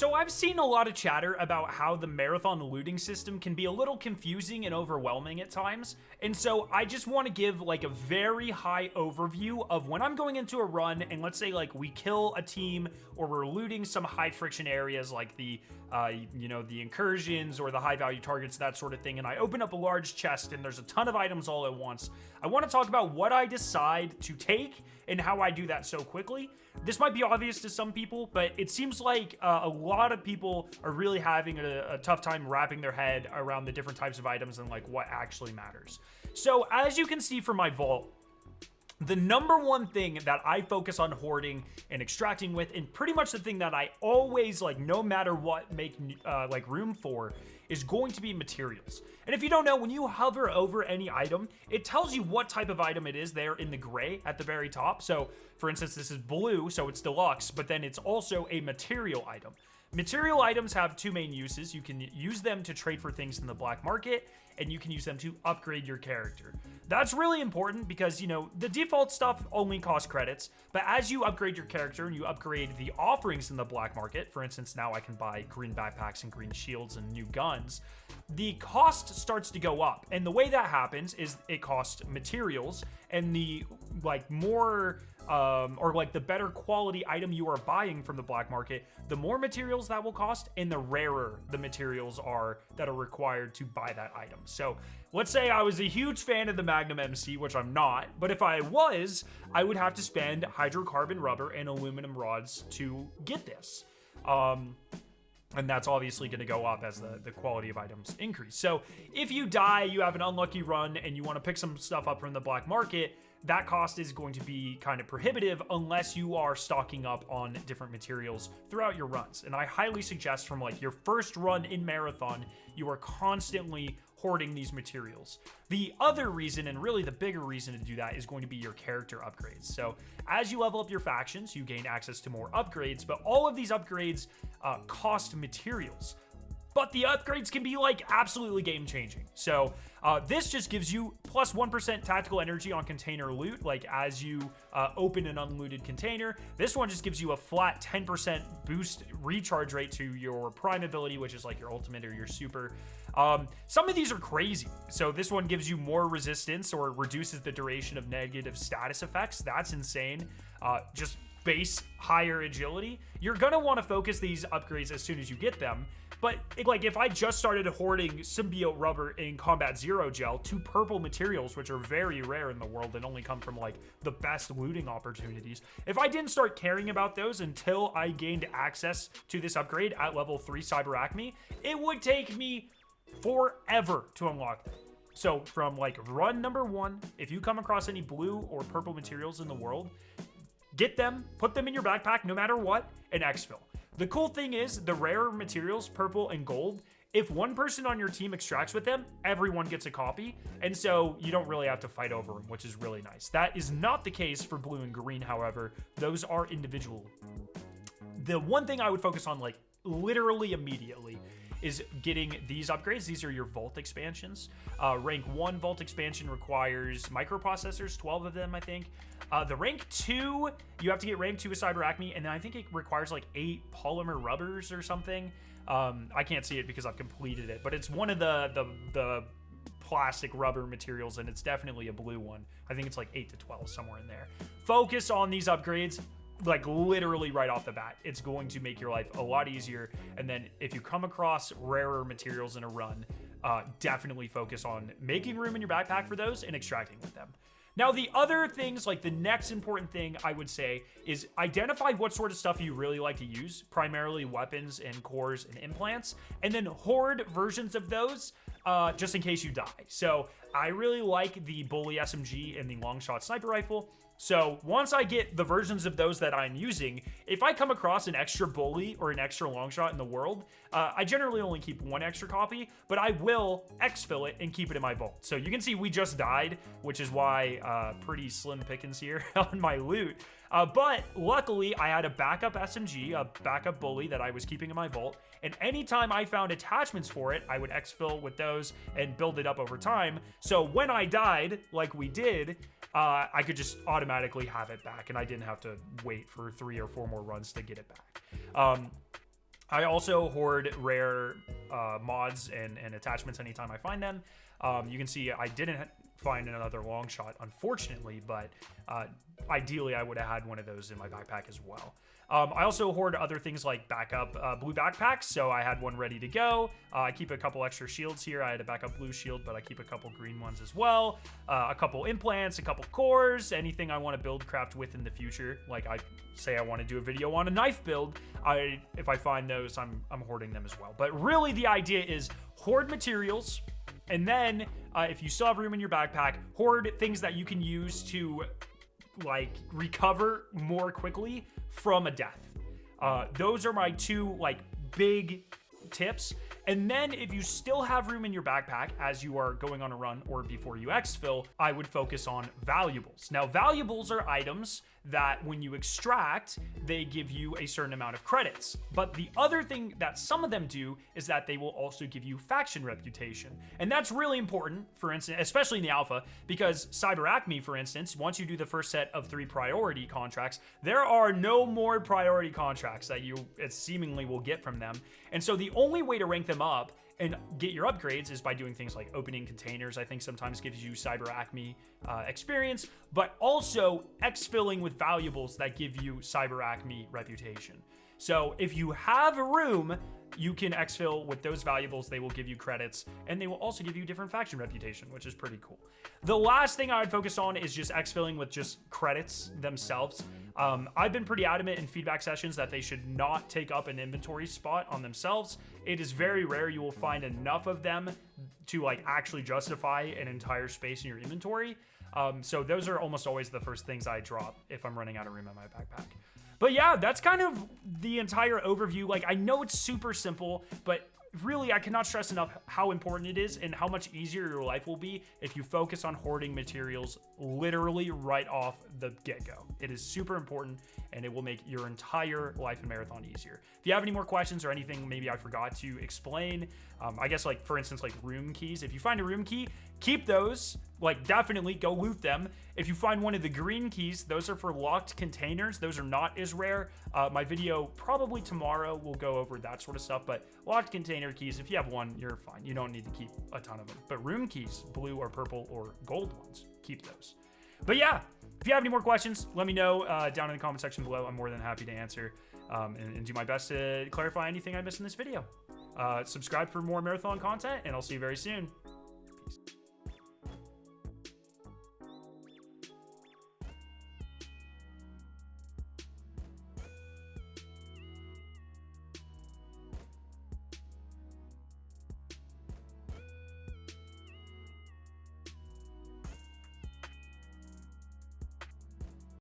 So I've seen a lot of chatter about how the marathon looting system can be a little confusing and overwhelming at times. And so I just want to give like a very high overview of when I'm going into a run and let's say like we kill a team or we're looting some high friction areas like the the incursions or the high value targets, that sort of thing. And I open up a large chest and there's a ton of items all at once. I want to talk about what I decide to take and how I do that so quickly. This might be obvious to some people, but it seems like a lot of people are really having a tough time wrapping their head around the different types of items and like what actually matters. So as you can see from my vault, the number one thing that I focus on hoarding and extracting with, and pretty much the thing that I always like, no matter what, make like room for, is going to be materials. And if you don't know, when you hover over any item, it tells you what type of item it is there in the gray at the very top. So for instance, this is blue, so it's deluxe, but then it's also a material item. Material items have two main uses. You can use them to trade for things in the black market, and you can use them to upgrade your character. That's really important because, you know, the default stuff only costs credits, but as you upgrade your character and you upgrade the offerings in the black market, for instance, now I can buy green backpacks and green shields and new guns, the cost starts to go up. And the way that happens is it costs materials, and the like more or like the better quality item you are buying from the black market, the more materials that will cost and the rarer the materials are that are required to buy that item. So let's say I was a huge fan of the Magnum MC, which I'm not, but if I was, I would have to spend hydrocarbon rubber and aluminum rods to get this. And that's obviously going to go up as the quality of items increase. So if you die, you have an unlucky run, and you want to pick some stuff up from the black market, that cost is going to be kind of prohibitive unless you are stocking up on different materials throughout your runs. And I highly suggest from like your first run in Marathon, you are constantly hoarding these materials. The other reason, and really the bigger reason to do that, is going to be your character upgrades. So as you level up your factions, you gain access to more upgrades, but all of these upgrades cost materials. But the upgrades can be like absolutely game changing. So this just gives you plus 1% tactical energy on container loot, like as you open an unlooted container. This one just gives you a flat 10% boost recharge rate to your prime ability, which is like your ultimate or your super. Some of these are crazy. So this one gives you more resistance or reduces the duration of negative status effects. That's insane. Just base higher agility. You're gonna want to focus these upgrades as soon as you get them. But like if I just started hoarding symbiote rubber in combat zero gel, two purple materials, which are very rare in the world and only come from like the best looting opportunities, if I didn't start caring about those until I gained access to this upgrade at level 3 Cyber Acme, it would take me forever to unlock them. So from like run number 1, if you come across any blue or purple materials in the world, get them, put them in your backpack no matter what, and exfil. The cool thing is the rarer materials, purple and gold, if one person on your team extracts with them, everyone gets a copy. And so you don't really have to fight over them, which is really nice. That is not the case for blue and green, however. Those are individual. The one thing I would focus on like literally immediately is getting these upgrades. These are your Vault expansions. Rank 1 Vault expansion requires microprocessors, 12 of them, I think. The rank 2, you have to get rank 2 with Cyber Acme, and then I think it requires like 8 polymer rubbers or something. I can't see it because I've completed it, but it's one of the plastic rubber materials, and it's definitely a blue one. I think it's like 8 to 12, somewhere in there. Focus on these upgrades. Like literally right off the bat, it's going to make your life a lot easier. And then if you come across rarer materials in a run, definitely focus on making room in your backpack for those and extracting with them. Now, the other things, like the next important thing I would say is identify what sort of stuff you really like to use, primarily weapons and cores and implants, and then hoard versions of those just in case you die. So I really like the Bully SMG and the Longshot Sniper Rifle. So once I get the versions of those that I'm using, if I come across an extra Bully or an extra Longshot in the world, I generally only keep one extra copy, but I will exfil it and keep it in my vault. So you can see we just died, which is why pretty slim pickings here on my loot. But luckily I had a backup SMG, a backup Bully that I was keeping in my vault. And anytime I found attachments for it, I would exfil with those and build it up over time. So when I died, like we did, I could just automatically have it back, and I didn't have to wait for 3 or 4 more runs to get it back. I also hoard rare mods and attachments anytime I find them. You can see I didn't find another long shot, unfortunately, but ideally I would have had one of those in my backpack as well. I also hoard other things like backup blue backpacks, so I had one ready to go. I keep a couple extra shields here. I had a backup blue shield, but I keep a couple green ones as well. A couple implants, a couple cores, anything I want to build craft with in the future. Like I say I want to do a video on a knife build, if I find those, I'm hoarding them as well. But really the idea is hoard materials, and then if you still have room in your backpack, hoard things that you can use to like recover more quickly from a death. Those are my two like big tips. And then if you still have room in your backpack as you are going on a run or before you exfil, I would focus on valuables. Now, valuables are items that when you extract, they give you a certain amount of credits. But the other thing that some of them do is that they will also give you faction reputation. And that's really important, for instance, especially in the alpha, because Cyber Acme, for instance, once you do the first set of 3 priority contracts, there are no more priority contracts that you seemingly will get from them. And so the only way to rank them up and get your upgrades is by doing things like opening containers. I think sometimes gives you Cyber Acme experience, but also exfilling with valuables that give you Cyber Acme reputation. So if you have room, you can exfil with those valuables. They will give you credits, and they will also give you different faction reputation, which is pretty cool. The last thing I would focus on is just exfilling with just credits themselves. I've been pretty adamant in feedback sessions that they should not take up an inventory spot on themselves. It is very rare you will find enough of them to like actually justify an entire space in your inventory. So those are almost always the first things I drop if I'm running out of room in my backpack. But yeah, that's kind of the entire overview. Like, I know it's super simple, but really I cannot stress enough how important it is and how much easier your life will be if you focus on hoarding materials literally right off the get-go. It is super important, and it will make your entire life in Marathon easier. If you have any more questions or anything maybe I forgot to explain, I guess like for instance like room keys. If you find a room key, keep those. Like, definitely go loot them. If you find one of the green keys, those are for locked containers. Those are not as rare. My video probably tomorrow will go over that sort of stuff, but locked container keys, if you have one, you're fine. You don't need to keep a ton of them. But room keys, blue or purple or gold ones, keep those. But yeah, if you have any more questions, let me know down in the comment section below. I'm more than happy to answer and do my best to clarify anything I missed in this video. Subscribe for more Marathon content, and I'll see you very soon.